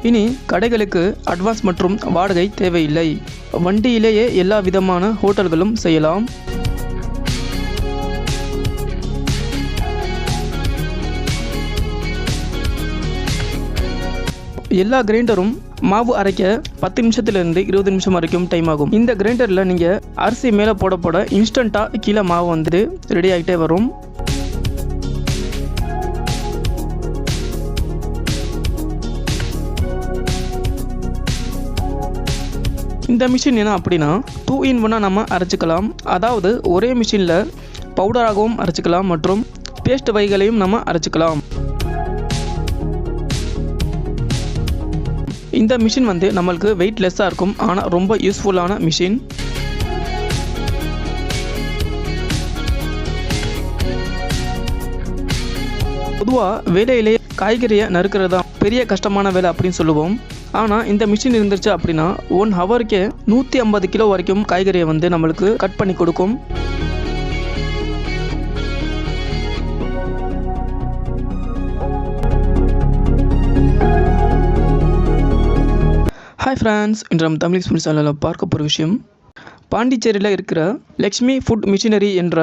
இனி கடைகளுக்கு அட்வான்ஸ் மற்றும் வாடகை தேவையில்லை. வண்டியிலேயே எல்லா விதமான ஹோட்டல்களும் செய்யலாம். எல்லா கிரைண்டரும் மாவு அரைக்க 10 நிமிஷத்துலேருந்து 20 நிமிஷம் வரைக்கும் டைம் ஆகும். இந்த கிரைண்டரில் நீங்கள் அரிசி மேலே போட இன்ஸ்டண்ட்டாக கீழே மாவு வந்துட்டு ரெடி ஆகிட்டே வரும். இந்த மிஷின் என்ன அப்படின்னா 2 in 1 நம்ம அரைச்சிக்கலாம். அதாவது ஒரே மிஷினில் பவுடராகவும் அரைச்சிக்கலாம் மற்றும் பேஸ்ட் வகைகளையும் நம்ம அரைச்சிக்கலாம். இந்த மிஷின் வந்து நம்மளுக்கு வெயிட்லெஸ்ஸாக இருக்கும், ஆனால் ரொம்ப யூஸ்ஃபுல்லான மிஷின். பொதுவாக வேலையிலே காய்கறியை நறுக்கிறது தான் பெரிய கஷ்டமான வேலை அப்படின்னு சொல்லுவோம். ஆனால் இந்த மிஷின் இருந்துச்சு அப்படின்னா 1 ஹவருக்கே 150 கிலோ வரைக்கும் காய்கறியை வந்து நம்மளுக்கு கட் பண்ணி கொடுக்கும். ஹாய் ஃப்ரெண்ட்ஸ், இன்று நம்ம தமிழ் ஸ்பூன் சேனலில் பார்க்க போகிற விஷயம் பாண்டிச்சேரியில் இருக்கிற லக்ஷ்மி ஃபுட் மிஷினரி என்ற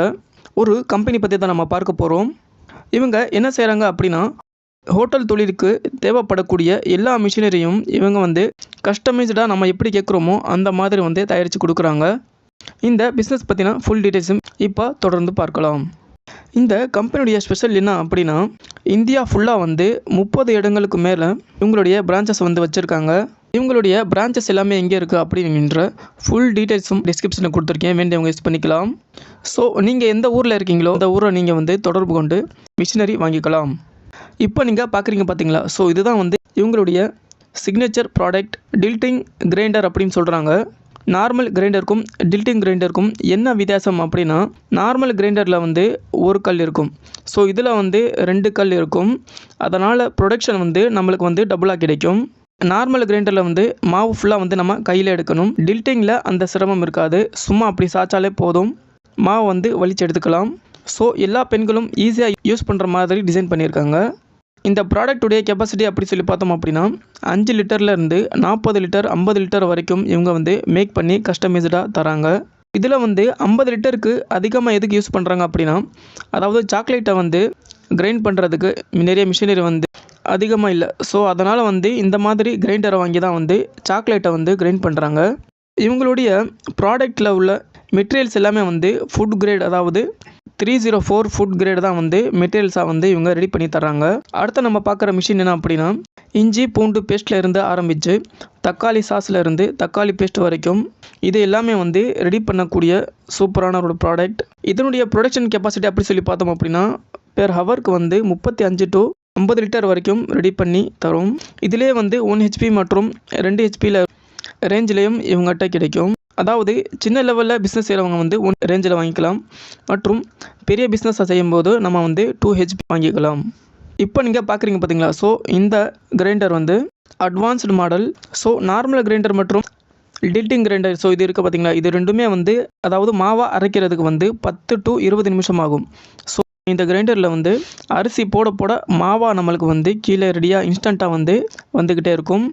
ஒரு கம்பெனி பற்றி தான் நம்ம பார்க்க போகிறோம். இவங்க என்ன செய்கிறாங்க அப்படின்னா ஹோட்டல் தொழிலுக்கு தேவைப்படக்கூடிய எல்லா மிஷினரியும் இவங்க வந்து கஸ்டமைஸ்டாக நம்ம எப்படி கேட்குறோமோ அந்த மாதிரி வந்து தயாரித்து கொடுக்குறாங்க. இந்த பிஸ்னஸ் பற்றின ஃபுல் டீட்டெயில்ஸும் இப்போ தொடர்ந்து பார்க்கலாம். இந்த கம்பெனியுடைய ஸ்பெஷல் என்ன அப்படின்னா இந்தியா ஃபுல்லாக வந்து 30 இடங்களுக்கு மேலே இவங்களுடைய பிரான்ச்சஸ் வந்து வச்சுருக்காங்க. இவங்களுடைய பிரான்ச்சஸ் எல்லாமே எங்கே இருக்குது அப்படிங்கிற ஃபுல் டீட்டெயில்ஸும் டிஸ்கிரிப்ஷனில் கொடுத்துருக்கேன், வேண்டியவங்க யூஸ் பண்ணிக்கலாம். ஸோ நீங்கள் எந்த ஊரில் இருக்கீங்களோ அந்த ஊரை நீங்கள் வந்து தொடர்பு கொண்டு மிஷினரி வாங்கிக்கலாம். இப்போ நீங்கள் பார்க்குறீங்க பார்த்தீங்களா, ஸோ இதுதான் வந்து இவங்களுடைய சிக்னேச்சர் ப்ராடக்ட் டில்ட்டிங் கிரைண்டர் அப்படின்னு சொல்கிறாங்க. நார்மல் கிரைண்டருக்கும் டில்ட்டிங் கிரைண்டருக்கும் என்ன வித்தியாசம் அப்படின்னா நார்மல் கிரைண்டரில் வந்து ஒரு கல் இருக்கும், ஸோ இதில் வந்து 2 கல் இருக்கும். அதனால் ப்ரொடக்ஷன் வந்து நம்மளுக்கு வந்து டபுளாக கிடைக்கும். நார்மல் கிரைண்டரில் வந்து மாவு ஃபுல்லாக வந்து நம்ம கையில் எடுக்கணும். டில்ட்டிங்கில் அந்த சிரமம் இருக்காது, சும்மா அப்படி சாய்ச்சாலே போதும், மாவு வந்து வலிச்சு எடுத்துக்கலாம். ஸோ எல்லா பெண்களும் ஈஸியாக யூஸ் பண்ணுற மாதிரி டிசைன் பண்ணியிருக்காங்க. இந்த ப்ராடக்டுடைய கெப்பாசிட்டி அப்படி சொல்லி பார்த்தோம் அப்படின்னா 5 லிட்டர்லேருந்து 40 லிட்டர் 50 லிட்டர் வரைக்கும் இவங்க வந்து மேக் பண்ணி கஸ்டமைஸ்டாக தராங்க. இதில் வந்து 50 லிட்டருக்கு அதிகமாக எதுக்கு யூஸ் பண்ணுறாங்க அப்படின்னா அதாவது சாக்லேட்டை வந்து கிரைண்ட் பண்ணுறதுக்கு நிறைய மிஷினரி வந்து அதிகமாக இல்லை. ஸோ அதனால் வந்து இந்த மாதிரி கிரைண்டரை வாங்கி தான் வந்து சாக்லேட்டை வந்து கிரைண்ட் பண்ணுறாங்க. இவங்களுடைய ப்ராடக்டில் உள்ள மெட்டீரியல்ஸ் எல்லாமே வந்து ஃபுட் கிரேட், அதாவது 304 ஃபுட் கிரேட் தான் வந்து மெட்டீரியல்ஸாக வந்து இவங்க ரெடி பண்ணி தர்றாங்க. அடுத்து நம்ம பார்க்குற மிஷின் என்ன அப்படின்னா இஞ்சி பூண்டு பேஸ்ட்டில் இருந்து ஆரம்பித்து தக்காளி சாஸில் இருந்து தக்காளி பேஸ்ட் வரைக்கும் இது எல்லாமே வந்து ரெடி பண்ணக்கூடிய சூப்பரான ஒரு ப்ராடக்ட். இதனுடைய ப்ரொடக்ஷன் கெப்பாசிட்டி அப்படி சொல்லி பார்த்தோம் அப்படின்னா பெர் ஹவருக்கு வந்து 35 to 50 லிட்டர் வரைக்கும் ரெடி பண்ணி தரும். இதிலே வந்து 1 HP மற்றும் 2 HPயில் ரேஞ்சிலையும் இவங்ககிட்ட கிடைக்கும். அதாவது சின்ன லெவலில் பிஸ்னஸ் செய்கிறவங்க வந்து 1 ரேஞ்சில் வாங்கிக்கலாம் மற்றும் பெரிய பிஸ்னஸை செய்யும்போது நம்ம வந்து 2 HP வாங்கிக்கலாம். இப்போ நீங்கள் பார்க்குறீங்க பார்த்தீங்களா, ஸோ இந்த கிரைண்டர் வந்து advanced model. So normal grinder மற்றும் டில்ட்டிங் கிரைண்டர், ஸோ இது இருக்குது பார்த்தீங்களா, இது ரெண்டுமே வந்து அதாவது மாவா அரைக்கிறதுக்கு வந்து 10 to 20 நிமிஷம் ஆகும். ஸோ இந்த கிரைண்டரில் வந்து அரிசி போட மாவா நம்மளுக்கு வந்து கீழே ரெடியாக இன்ஸ்டண்ட்டாக வந்து வந்துக்கிட்டே இருக்கும்.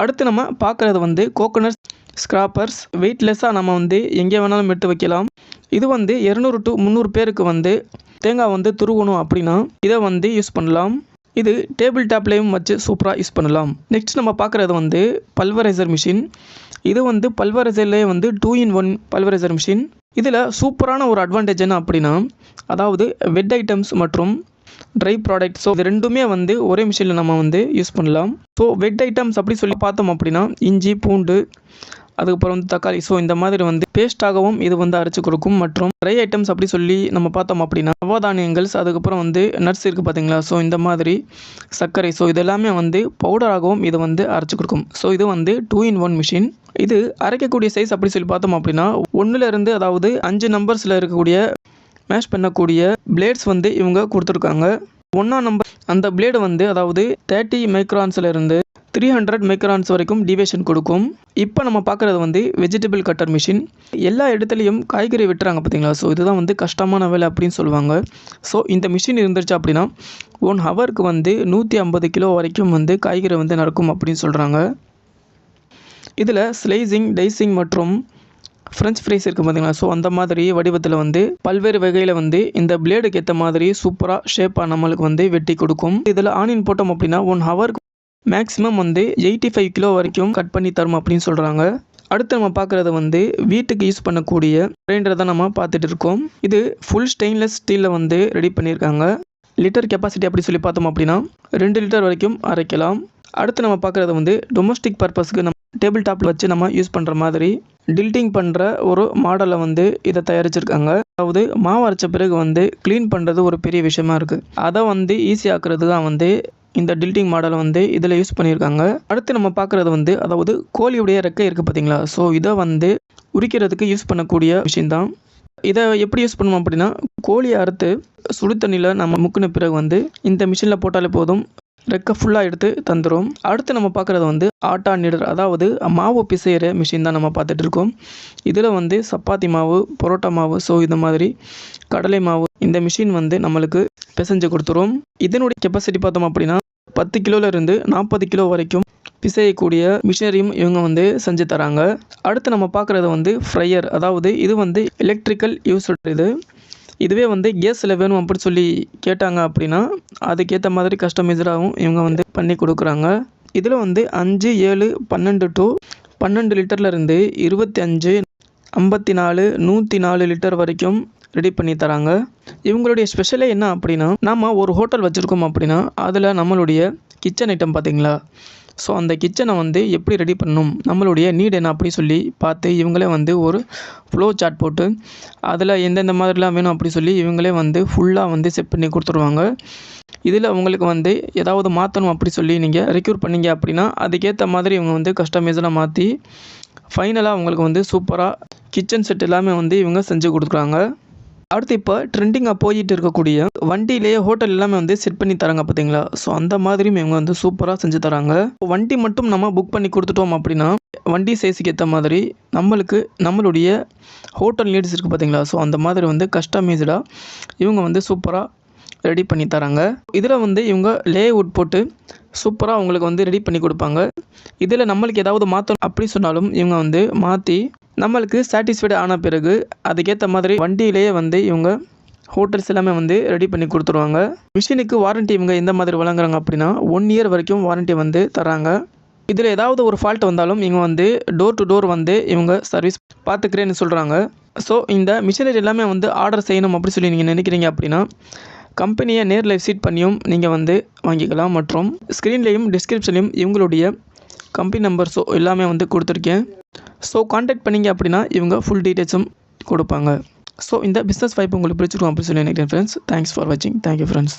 அடுத்து நம்ம பார்க்குறது வந்து கோகோனட் ஸ்க்ராப்பர்ஸ். வெயிட்லெஸ்ஸாக நம்ம வந்து எங்கே வேணாலும் எடுத்து வைக்கலாம். இது வந்து 200 to 300 பேருக்கு வந்து தேங்காய் வந்து துருவணும் அப்படின்னா இதை வந்து யூஸ் பண்ணலாம். இது டேபிள் டாப்லேயும் வச்சு சூப்பராக யூஸ் பண்ணலாம். நெக்ஸ்ட் நம்ம பார்க்குறது வந்து பல்வரைசர் மிஷின். இது வந்து பல்வரைசர்லேயே வந்து 2 in 1 பல்வரைசர் மிஷின். இதில் சூப்பரான ஒரு அட்வான்டேஜ் என்ன அப்படின்னா அதாவது வெட் ஐட்டம்ஸ் மற்றும் ட்ரை ப்ராடக்ட், ஸோ இது ரெண்டுமே வந்து ஒரே மிஷினில் நம்ம வந்து யூஸ் பண்ணலாம். ஸோ வெட் ஐட்டம்ஸ் அப்படி சொல்லி பார்த்தோம் அப்படின்னா இஞ்சி பூண்டு அதுக்கப்புறம் வந்து தக்காளி, ஸோ இந்த மாதிரி வந்து பேஸ்ட்டாகவும் இது வந்து அரைச்சி கொடுக்கும். மற்றும் ட்ரை ஐட்டம்ஸ் அப்படி சொல்லி நம்ம பார்த்தோம் அப்படின்னா நவதானியங்கள்ஸ், அதுக்கப்புறம் வந்து நட்ஸ் இருக்குது பார்த்தீங்களா, ஸோ இந்த மாதிரி சர்க்கரை, ஸோ இது எல்லாமே வந்து பவுடராகவும் இது வந்து அரைச்சி கொடுக்கும். ஸோ இது வந்து 2 in 1 மிஷின். இது அரைக்கக்கூடிய சைஸ் அப்படி சொல்லி பார்த்தோம் அப்படின்னா 1லேருந்து அதாவது 5 நம்பர்ஸில் இருக்கக்கூடிய மேஷ் பண்ணக்கூடிய பிளேட்ஸ் வந்து இவங்க கொடுத்துருக்காங்க. 1ஆம் நம்பர் அந்த பிளேடு வந்து அதாவது 30 மைக்ரான்ஸில் இருந்து 300 மைக்ரான்ஸ் வரைக்கும் டிவியேஷன் கொடுக்கும். இப்போ நம்ம பார்க்குறது வந்து வெஜிடபிள் கட்டர் மிஷின். எல்லா இடத்துலையும் காய்கறி வெட்டுறாங்க பார்த்தீங்களா? ஸோ இதுதான் வந்து கஷ்டமான வேலை அப்படின்னு சொல்லுவாங்க. ஸோ இந்த மிஷின் இருந்துச்சு அப்படின்னா 1 ஹவருக்கு வந்து 150 கிலோ வரைக்கும் வந்து காய்கறி வந்து நடக்கும் அப்படின்னு சொல்கிறாங்க. இதில் ஸ்லைசிங், டைசிங் மற்றும் ஃப்ரெஞ்ச் ஃப்ரைஸ் இருக்குது பார்த்தீங்களா? ஸோ அந்த மாதிரி வடிவத்தில் வந்து பல்வேறு வகையில் வந்து இந்த பிளேடுக்கு ஏற்ற மாதிரி சூப்பராக ஷேப்பாக நம்மளுக்கு வந்து வெட்டி கொடுக்கும். இதில் ஆனியன் போட்டோம் அப்படின்னா 1 ஹவருக்கு மேக்ஸிமம் வந்து 85 கிலோ வரைக்கும் கட் பண்ணி தரும் அப்படின்னு சொல்கிறாங்க. அடுத்து நம்ம பார்க்குறது வந்து வீட்டுக்கு யூஸ் பண்ணக்கூடிய கிரைண்டரை தான் நம்ம பார்த்துட்டு இருக்கோம். இது ஃபுல் ஸ்டெயின்லெஸ் ஸ்டீலில் வந்து ரெடி பண்ணியிருக்காங்க. லிட்டர் கெப்பாசிட்டி அப்படி சொல்லி பார்த்தோம் அப்படின்னா 2 லிட்டர் வரைக்கும் அரைக்கலாம். அடுத்து நம்ம பார்க்குறது வந்து டொமஸ்டிக் பர்பஸ்க்கு நம்ம டேபிள் டாப்பில் வச்சு நம்ம யூஸ் பண்ணுற மாதிரி டில்ட்டிங் பண்ணுற ஒரு மாடலை வந்து இதை தயாரிச்சிருக்காங்க. அதாவது மாவு அரைச்ச பிறகு வந்து க்ளீன் பண்ணுறது ஒரு பெரிய விஷயமா இருக்குது. அதை வந்து ஈஸியாக்குறது தான் வந்து இந்த டில்ட்டிங் மாடலை வந்து இதில் யூஸ் பண்ணியிருக்காங்க. அடுத்து நம்ம பார்க்குறது வந்து அதாவது கோழியுடைய ரெக்கை இருக்குது பார்த்தீங்களா? ஸோ இதை வந்து உரிக்கிறதுக்கு யூஸ் பண்ணக்கூடிய மிஷின் தான். இதை எப்படி யூஸ் பண்ணுவோம் அப்படின்னா கோழியை அறுத்து சுடு தண்ணியில் நம்ம முக்கின பிறகு வந்து இந்த மிஷினில் போட்டாலே போதும், ரெக்கை ஃபுல்லாக எடுத்து தந்துடும். அடுத்து நம்ம பார்க்குறது வந்து ஆட்டா நீடர், அதாவது மாவு பிசைகிற மிஷின் தான் நம்ம பார்த்துட்டு இருக்கோம். இதில் வந்து சப்பாத்தி மாவு, பரோட்டா மாவு, ஸோ இந்த மாதிரி கடலை மாவு இந்த மிஷின் வந்து நம்மளுக்கு பிசைஞ்சு கொடுத்துரும். இதனுடைய கெப்பாசிட்டி பார்த்தோம் அப்படின்னா 10 கிலோலேருந்து 40 கிலோ வரைக்கும் பிசையக்கூடிய மிஷினரியும் இவங்க வந்து செஞ்சு தராங்க. அடுத்து நம்ம பார்க்குறது வந்து ஃப்ரையர், அதாவது இது வந்து எலக்ட்ரிக்கல் யூஸ் இதுவே வந்து கேஸில் வேணும் அப்படின்னு சொல்லி கேட்டாங்க அப்படின்னா அதுக்கேற்ற மாதிரி கஸ்டமைஸ்டாகவும் இவங்க வந்து பண்ணி கொடுக்குறாங்க. இதில் வந்து 5, 7, 12 to 12 லிட்டர்லேருந்து 25, 54, 104 லிட்டர் வரைக்கும் ரெடி பண்ணி தராங்க. இவங்களுடைய ஸ்பெஷலே என்ன அப்படின்னா, நம்ம ஒரு ஹோட்டல் வச்சுருக்கோம் அப்படின்னா அதில் நம்மளுடைய கிச்சன் ஐட்டம் பார்த்தீங்களா? ஸோ அந்த கிச்சனை வந்து எப்படி ரெடி பண்ணணும், நம்மளுடைய நீட் என்ன அப்படி சொல்லி பார்த்து இவங்களே வந்து ஒரு ஃப்ளோ சார்ட் போட்டு அதில் எந்தெந்த மாதிரிலாம் வேணும் அப்படி சொல்லி இவங்களே வந்து ஃபுல்லாக வந்து செட் பண்ணி கொடுத்துருவாங்க. இதில் உங்களுக்கு வந்து ஏதாவது மாற்றணும் அப்படி சொல்லி நீங்கள் ரெக்யூர் பண்ணீங்க அப்படின்னா அதுக்கேற்ற மாதிரி இவங்க வந்து கஸ்டமைஸ்லாம் மாற்றி ஃபைனலாக உங்களுக்கு வந்து சூப்பராக கிச்சன் செட் எல்லாமே வந்து இவங்க செஞ்சு கொடுக்குறாங்க. அடுத்து இப்போ ட்ரெண்டிங்காக போயிட்டு இருக்கக்கூடிய வண்டியிலேயே ஹோட்டல் எல்லாமே வந்து செட் பண்ணி தராங்க பார்த்தீங்களா? ஸோ அந்த மாதிரியும் இவங்க வந்து சூப்பராக செஞ்சு தராங்க. வண்டி மட்டும் நம்ம புக் பண்ணி கொடுத்துட்டோம் அப்படின்னா வண்டி சைஸுக்கு ஏற்ற மாதிரி நம்மளுடைய ஹோட்டல் நீட்ஸ் இருக்குது பார்த்தீங்களா? ஸோ அந்த மாதிரி வந்து கஸ்டமைஸ்டாக இவங்க வந்து சூப்பராக ரெடி பண்ணி தராங்க. இதில் வந்து இவங்க லேஅவுட் போட்டு சூப்பராக அவங்களுக்கு வந்து ரெடி பண்ணி கொடுப்பாங்க. இதில் நம்மளுக்கு ஏதாவது மாற்றணும் அப்படி சொன்னாலும் இவங்க வந்து மாற்றி நம்மளுக்கு சாட்டிஸ்ஃபைடு ஆன பிறகு அதுக்கேற்ற மாதிரி வண்டியிலேயே வந்து இவங்க ஹோட்டல்ஸ் எல்லாமே வந்து ரெடி பண்ணி கொடுத்துருவாங்க. மிஷினுக்கு வாரண்ட்டி இவங்க எந்த மாதிரி வழங்குறாங்க அப்படின்னா 1 இயர் வரைக்கும் வாரண்ட்டி வந்து தராங்க. இதில் ஏதாவது ஒரு ஃபால்ட் வந்தாலும் இவங்க வந்து டோர் டு டோர் வந்து இவங்க சர்வீஸ் பார்த்துக்கிறேன்னு சொல்கிறாங்க. ஸோ இந்த மிஷினரி எல்லாமே வந்து ஆர்டர் செய்யணும் அப்படி சொல்லி நீங்கள் நினைக்கிறீங்க அப்படின்னா கம்பெனியை நேரில் விசிட் பண்ணியும் நீங்கள் வந்து வாங்கிக்கலாம். மற்றும் ஸ்க்ரீன்லேயும் டிஸ்கிரிப்ஷன்லேயும் இவங்களுடைய கம்பெனி நம்பர் ஸோ எல்லாமே வந்து கொடுத்துருக்கேன். ஸோ கான்டாக்ட் பண்ணிங்க அப்படின்னா இவங்க ஃபுல் டீட்டெயில்ஸும் கொடுப்பாங்க. ஸோ இந்த பிஸ்னஸ் வாய்ப்பு உங்களுக்கு பிடிச்சிருக்கும் அப்படின்னு சொல்லி நினைக்கிறேன் ஃப்ரெண்ட்ஸ். தேங்க்ஸ் ஃபார் வாட்சிங். Thank you friends.